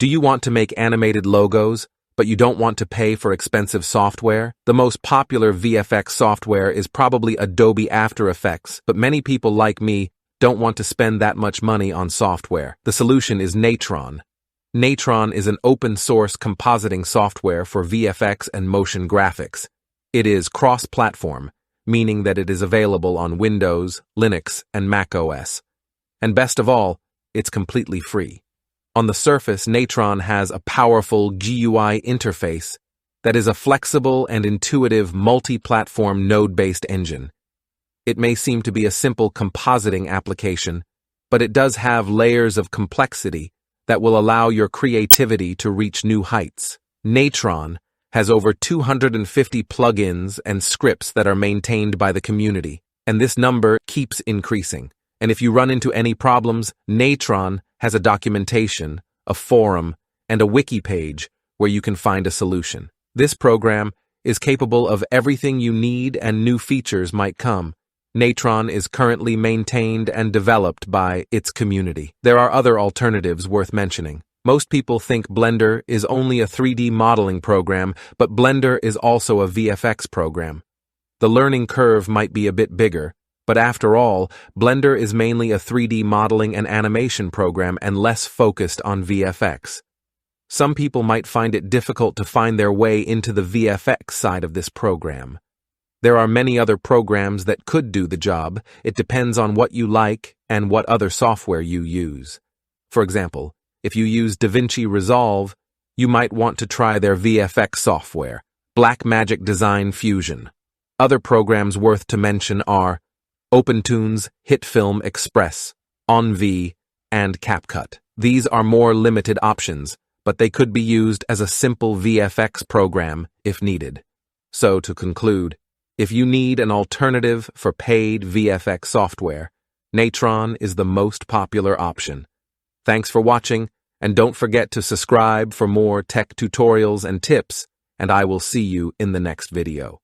Do you want to make animated logos, but you don't want to pay for expensive software? The most popular VFX software is probably Adobe After Effects, but many people like me don't want to spend that much money on software. The solution is Natron. Natron is an open-source compositing software for VFX and motion graphics. It is cross-platform, meaning that it is available on Windows, Linux, and Mac OS. And best of all, it's completely free. On the surface, Natron has a powerful GUI interface that is a flexible and intuitive multi-platform node-based engine. It may seem to be a simple compositing application, but it does have layers of complexity that will allow your creativity to reach new heights. Natron has over 250 plugins and scripts that are maintained by the community, and this number keeps increasing. And if you run into any problems, Natron has a documentation, a forum, and a wiki page where you can find a solution. This program is capable of everything you need, and new features might come. Natron is currently maintained and developed by its community. There are other alternatives worth mentioning. Most people think Blender is only a 3D modeling program, but Blender is also a VFX program. The learning curve might be a bit bigger, but after all, Blender is mainly a 3D modeling and animation program and less focused on VFX. Some people might find it difficult to find their way into the VFX side of this program. There are many other programs that could do the job. It depends on what you like and what other software you use. For example, if you use DaVinci Resolve, you might want to try their VFX software, Blackmagic Design Fusion. Other programs worth to mention are OpenToonz, HitFilm Express, OnV, and CapCut. These are more limited options, but they could be used as a simple VFX program if needed. So to conclude, if you need an alternative for paid VFX software, Natron is the most popular option. Thanks for watching, and don't forget to subscribe for more tech tutorials and tips, and I will see you in the next video.